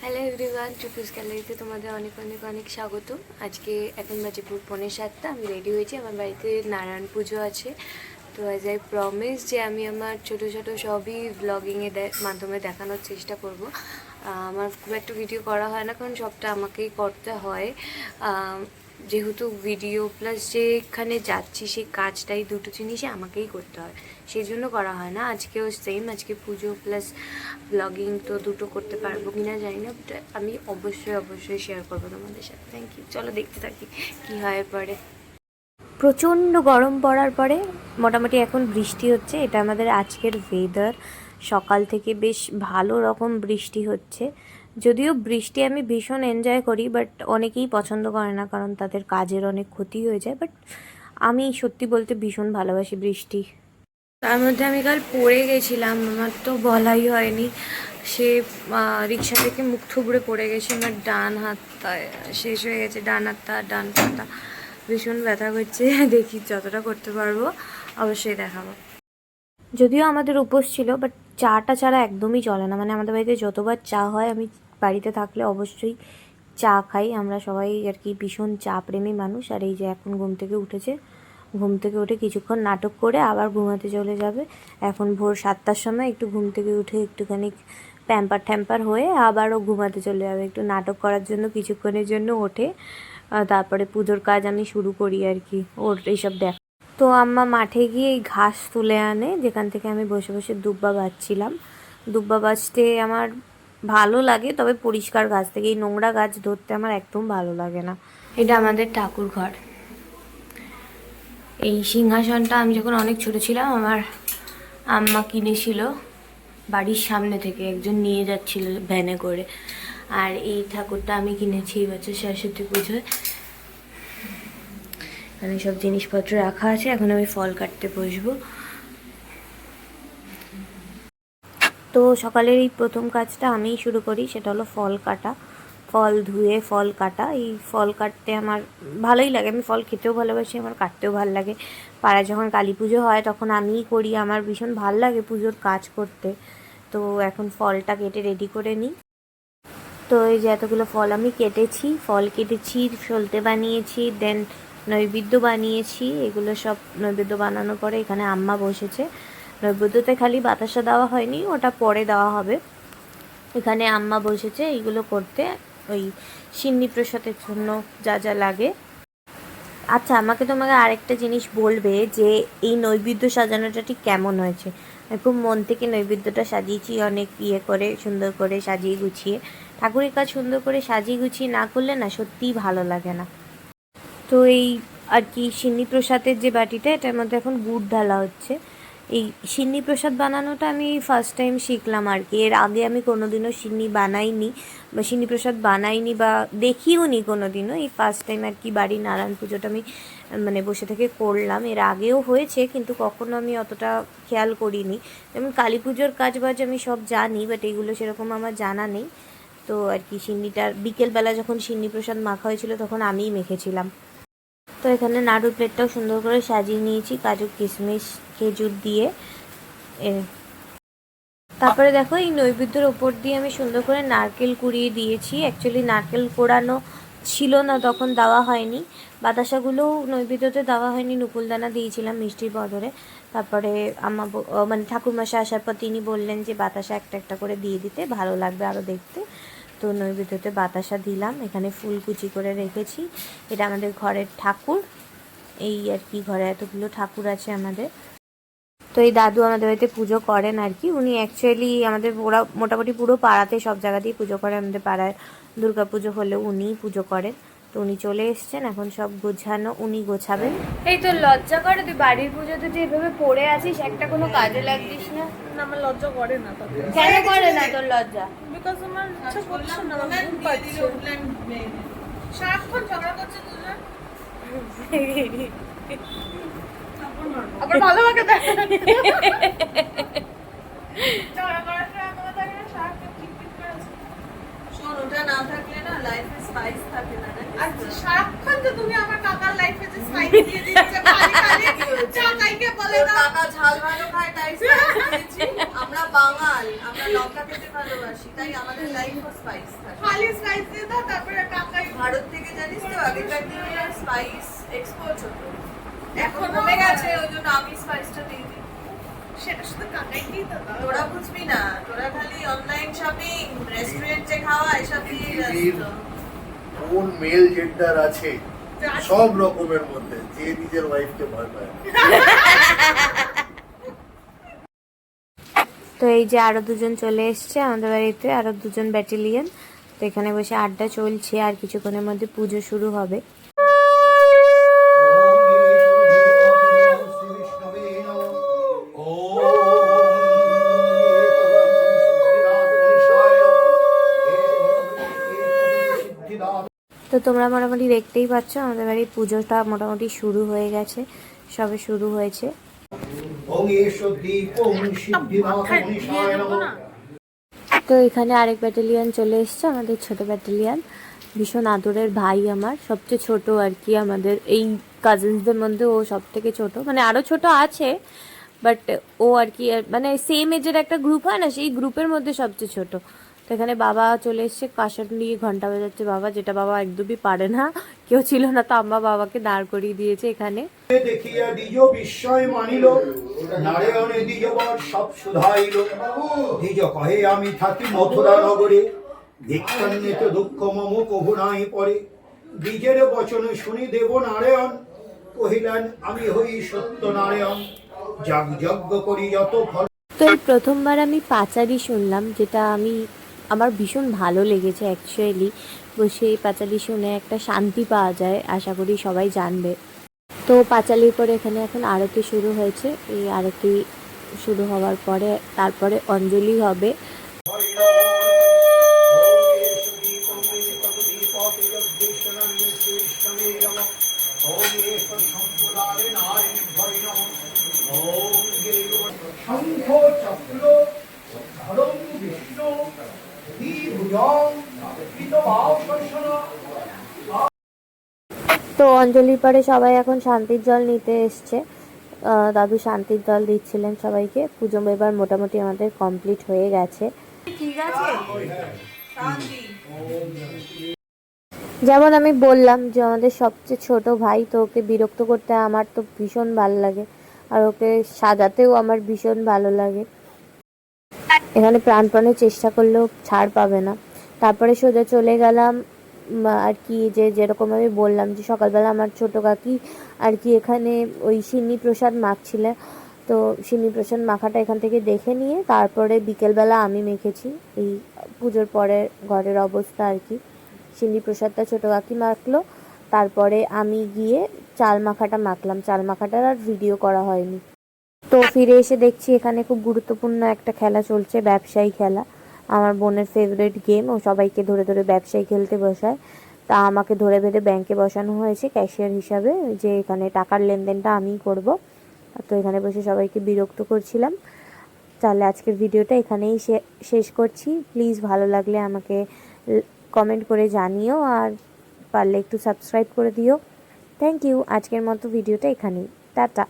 Hello everyone, চুকুস গ্যালারিতে তোমাদের অনেক অনেক অনেক স্বাগত। আজকে এখন বাজে 7:45, আমি রেডি হয়েছি। আমার বাড়িতে নারায়ণ পুজো আছে। তো অ্যাজ আই প্রমিস যে আমি আমার ছোটো ছোটো সবই ব্লগিংয়ের মাধ্যমে দেখানোর চেষ্টা করব। আমার খুব একটা ভিডিও করা হয় না, কারণ সবটা আমাকেই করতে হয়। যেহেতু ভিডিও প্লাস যেখানে যাচ্ছি সেই কাজটাই, দুটো জিনিসই আমাকেই করতে হয়, সেই জন্য করা হয় না। আজকেও সেম, আজকে পুজো প্লাস ব্লগিং, তো দুটো করতে পারবো কি না জানি না, বাট আমি অবশ্যই শেয়ার করবো তোমাদের সাথে। Thank you. চলো দেখতে থাকি কী হয় এরপরে। প্রচণ্ড গরম পড়ার পরে মোটামুটি এখন বৃষ্টি হচ্ছে। এটা আমাদের আজকের ওয়েদার। সকাল থেকে বেশ ভালো রকম বৃষ্টি হচ্ছে। যদিও বৃষ্টি আমি ভীষণ এনজয় করি, বাট অনেকেই পছন্দ করে না, কারণ তাদের কাজের অনেক ক্ষতি হয়ে যায়। বাট আমি সত্যি বলতে ভীষণ ভালোবাসি বৃষ্টি। তার মধ্যে আমি কাল পড়ে গেছিলাম, আমার তো বলাই হয়নি। সে রিক্সা থেকে মুখ থুবড়ে পড়ে গেছে। আমার ডান হাতটা শেষ হয়ে গেছে, ডান হাতটা, ডান পাটা ভীষণ ব্যথা করছে। দেখি যতটা করতে পারবো অবশ্যই দেখাবো। যদিও আমাদের উপোস ছিল, বাট চাটা ছাড়া একদমই চলে না। মানে আমাদের বাড়িতে যতবার চা হয়, আমি বাড়িতে থাকলে অবশ্যই চা খাই। আমরা সবাই আর কি ভীষণ চা প্রেমী মানুষ। আর এই যে এখন ঘুম থেকে উঠেছে, ঘুম থেকে উঠে কিছুক্ষণ নাটক করে আবার ঘুমাতে চলে যাবে। এখন ভোর 7টার সময় একটু ঘুম থেকে উঠে একটুখানি প্যাম্পার ট্যাম্পার হয়ে আবারও ঘুমাতে চলে যাবে। একটু নাটক করার জন্য কিছুক্ষণের জন্য ওঠে, তারপরে পুজোর কাজ আমি শুরু করি আর কি, ওর এইসব দেখ। তো আম্মা মাঠে গিয়ে এই ঘাস তুলে আনে, যেখান থেকে আমি বসে বসে দুব্বা বাজছিলাম। দুব্বা বাজতে আমার ভালো লাগে, তবে পরিষ্কার গাছ থেকে। এই নোংরা গাছ ধরতে আমার একদম ভালো লাগে না। এটা আমাদের ঠাকুর ঘর। এই সিংহাসনটা আমি যখন অনেক ছোট ছিলাম, আমার আম্মা কিনেছিল বাড়ির সামনে থেকে, একজন নিয়ে যাচ্ছিল ভ্যানে করে। আর এই ঠাকুরটা আমি কিনেছি এবছর সরস্বতী পুজোয়। এখানে সব জিনিসপত্র রাখা আছে। এখন আমি ফল কাটতে বসবো। তো সকালের এই প্রথম কাজটা আমিই শুরু করি, সেটা হলো ফল কাটা। ফল ধুয়ে ফল কাটা। এই ফল কাটতে আমার ভালোই লাগে। আমি ফল খেতেও ভালোবাসি, আমার কাটতেও ভালো লাগে। পাড়ায় যখন কালী পুজো হয় তখন আমিই করি। আমার ভীষণ ভাল লাগে পুজোর কাজ করতে। তো এখন ফলটা কেটে রেডি করে নিই। তো এই যে এতগুলো ফল আমি কেটেছি, সলতে বানিয়েছি, দেন নৈবেদ্য বানিয়েছি। এগুলো সব নৈবেদ্য বানানোর পরে এখানে আম্মা বসেছে। নৈবেদ্যতে খালি বাতাসা দেওয়া হয়নি, ওটা পরে দেওয়া হবে। এখানে আম্মা বসেছে এইগুলো করতে, ওই সিন্নি প্রসাদের জন্য যা যা লাগে। আচ্ছা, তোমাকে আরেকটা জিনিস বলবে যে এই নৈবেদ্য সাজানোটা ঠিক কেমন হয়েছে। আমি খুব মন থেকে নৈবেদ্যটা সাজিয়েছি, অনেক করে সুন্দর করে সাজিয়ে গুছিয়ে। ঠাকুরের কাজ সুন্দর করে সাজিয়ে গুছিয়ে না করলে না সত্যিই ভালো লাগে না। তো এই আর কি সিন্নি প্রসাদের যে বাটিটা, এটার মধ্যে এখন গুড় ঢালা হচ্ছে। এই সিন্নি প্রসাদ বানানোটা আমি ফার্স্ট টাইম শিখলাম আর কি। এর আগে আমি কোনোদিনও সিন্নি বানাইনি, বা সিন্নি প্রসাদ বানাইনি, বা দেখিও নি কোনোদিনও। এই ফার্স্ট টাইম আর কি বাড়ির নারায়ণ পুজোটা আমি মানে বসে থেকে করলাম। এর আগেও হয়েছে, কিন্তু কখনো আমি অতটা খেয়াল করিনি। যেমন কালী পুজোর কাজ বাজ আমি সব জানি, বাট এগুলো সেরকম আমার জানা নেই। তো আর কি সিন্নিটার বিকেলবেলা যখন সিন্নি প্রসাদ মাখা হয়েছিল তখন আমিই মেখেছিলাম। তো এখানে নাড়ুর প্লেটটাও সুন্দর করে সাজিয়ে নিয়েছি কাজু কিশমিশ খেজুর দিয়ে। তারপরে দেখো এই নৈবেদ্যের ওপর দিয়ে আমি সুন্দর করে নারকেল কুড়িয়ে দিয়েছি। অ্যাকচুয়ালি নারকেল কোড়ানো ছিল না, তখন দেওয়া হয়নি। বাতাসাগুলোও নৈবেদ্যতে দেওয়া হয়নি, নুকুলদানা দিয়েছিলাম মিষ্টির বদলে। তারপরে মানে ঠাকুরমশাই আসার পর তিনি বললেন যে বাতাসা একটা একটা করে দিয়ে দিতে, ভালো লাগবে আরও দেখতে। তো নৈবেদ্যতে বাতাসা দিলাম। এখানে ফুল কুচি করে রেখেছি। এটা আমাদের ঘরের ঠাকুর। এই আর কি, ঘরে এতগুলো ঠাকুর আছে আমাদের। তো এই দাদু আমাদের বাড়িতে পুজো করেন আর কি। উনি অ্যাকচুয়ালি আমাদের ওরা মোটামুটি পুরো পাড়াতে সব জায়গাতেই পুজো করে। আমাদের পাড়ায় দুর্গা পুজো হলেও উনিই পুজো করেন। তো উনি চলে এসছেন, এখন সব গোছানো উনি গোছাবেন। এই তো লজ্জা করে, তুই বাড়ির পুজোতে তুই এভাবে পড়ে আছিস, একটা কোনো কাজে লাগছিস না? আমার লজ্জা করে না। কেন করে না তোর লজ্জা? বিকজ আমার ইচ্ছা করছে না, আমার ঘুম পাচ্ছে। সারাক্ষণ ঝগড়া করছে দুজন। আবার ভালো লাগে ঝগড়া করার সময় কোনো থাকে না, সারাক্ষণ চিটচিট করে আছে। শোন, ওটা না থাকলে না লাইফে স্পাইস থাকে না আর সারাক্ষণ তো তুমি আমার কাকার লাইফে যে স্পাইস দিয়ে দিচ্ছে খালি খালি কাকাইকে বলে না কাকা ঝাল ভালো খায় তাই স্পাইস দিয়েছি। আমরা বাঙাল, আমরা লঙ্কা খেতে ভালোবাসি, তাই আমাদের লাইফও স্পাইস থাকে। খালি স্পাইস দিয়ে দাও, তারপরে কাকাই ভারত থেকে জানিস তো আগেকার দিনে স্পাইস এক্সপোর্ট হতো, এখন এখনো কমে গেছে, ওই জন্য আমি স্পাইসটা দিয়ে দিই। সেটা শুধু কাকাই দিয়ে দাও। তোরা বুঝবি না, তোরা খালি অনলাইন শপিং, রেস্টুরেন্টে খাওয়া এসব দিয়ে ব্যস্ত। কোন মেল জেন্ডার আছে সব রকমের মধ্যে যে নিজের ওয়াইফকে ভয় পায়? তো এই যে আরো দুজন চলে এসছে আমাদের বাড়িতে, আরো দুজন ব্যাটালিয়ন। তো এখানে বসে আড্ডা চলছে, আর কিছুক্ষণের মধ্যে পুজো শুরু হবে। তো তোমরা মোটামুটি দেখতেই পাচ্ছ আমাদের বাড়ির পুজোটা মোটামুটি শুরু হয়ে গেছে, সবে শুরু হয়েছে। তো এখানে আরেক ব্যাটালিয়ন চলে এসছে, আমাদের ছোট ব্যাটালিয়ন। ভীষণ আদরের ভাই আমার, সবচেয়ে ছোট আর কি আমাদের এই কাজিনসদের মধ্যে, ও সব থেকে ছোট, মানে আরও ছোট আছে বাট ও আর কি মানে সেম এজের একটা গ্রুপ হয় না, সেই গ্রুপের মধ্যে সবচেয়ে ছোট। তো এখানে বাবা চলে এসছে, কাঁসার নিয়ে ঘন্টা বাজাচ্ছে বাবা, যেটা বাবা একদমই পারে না, কেউ ছিল না তো আম্মা বাবাকে দাঁড় করিয়ে দিয়েছে এখানে। দেখিয়া দ্বিজ বিস্ময় মানিল, নারায়ণে দ্বিজবর সব শুধাইল। দ্বিজ কহে আমি থাকি মথুরা নগরে, দীক্ষান্বিত দুঃখ মম কভু নাই পরে। দ্বিজের বচন শুনি দেব নারায়ণ, কহিলেন আমি হই সত্য নারায়ণ। যাগ যজ্ঞ করি যত ফল। তো এই প্রথমবার আমি পাঁচালি শুনলাম, যেটা আমার ভীষণ ভালো লেগেছে অ্যাকচুয়ালি। বসে এই পাঁচালি শুনে একটা শান্তি পাওয়া যায়, আশা করি সবাই জানবে। তো পাঁচালির পরে এখানে এখন আরতি শুরু হয়েছে, এই আরতি শুরু হওয়ার পরে তারপরে অঞ্জলি হবে। শঙ্খ চক্র ধরং বিষ্ণু দ্বিভুজং কৃতবাসনা। তো অঞ্জলির পরে সবাই এখন শান্তির জল নিতে এসছে, দাদু শান্তির জল দিচ্ছিলেন সবাইকে। পুজো এবার মোটামুটি আমাদের কমপ্লিট হয়ে গেছে। ঠিক আছে, শান্তি। যেমন আমি বললাম যে আমাদের সবচেয়ে ছোট ভাই, তো ওকে বিরক্ত করতে আমার তো ভীষণ ভালো লাগে, আর ওকে সাজাতেও আমার ভীষণ ভালো লাগে। এখানে প্রাণপণে চেষ্টা করলেও ছাড় পাবে না। তারপরে সোজা চলে গেলাম আর কি, যেরকম আমি বললাম যে সকালবেলা আমার ছোটো কাকি আর কি এখানে ওই সিন্নি প্রসাদ মাখছিল, তো সিন্নি প্রসাদ মাখাটা এখান থেকে দেখে নিয়ে তারপরে বিকেলবেলা আমি মেখেছি। এই পুজোর পরে ঘরের অবস্থা আর কি, সিন্নি প্রসাদটা ছোটো কাকি মাখলো, তারপরে আমি গিয়ে চাল মাখাটা মাখলাম। চাল মাখাটার আর ভিডিও করা হয়নি। তো ফিরে এসে দেখছি এখানে খুব গুরুত্বপূর্ণ একটা খেলা চলছে, ব্যবসায়ী খেলা। আমার বোনের ফেভারিট গেম, ও সবাইকে ধরে ধরে ব্যবসায়ী খেলতে বসায়। তা আমাকে ধরে বেঁধে ব্যাংকে বসানো হয়েছে ক্যাশিয়ার হিসাবে, যে এখানে টাকার লেনদেনটা আমিই করব। তো এখানে বসে সবাইকে বিরক্ত করছিলাম। তাহলে আজকের ভিডিওটা এখানেই শেষ করছি। প্লিজ ভালো লাগলে আমাকে কমেন্ট করে জানিও, আর পারলে একটু সাবস্ক্রাইব করে দিও। Thank you. আজকের মতো ভিডিওটা এখানেই, টাটা।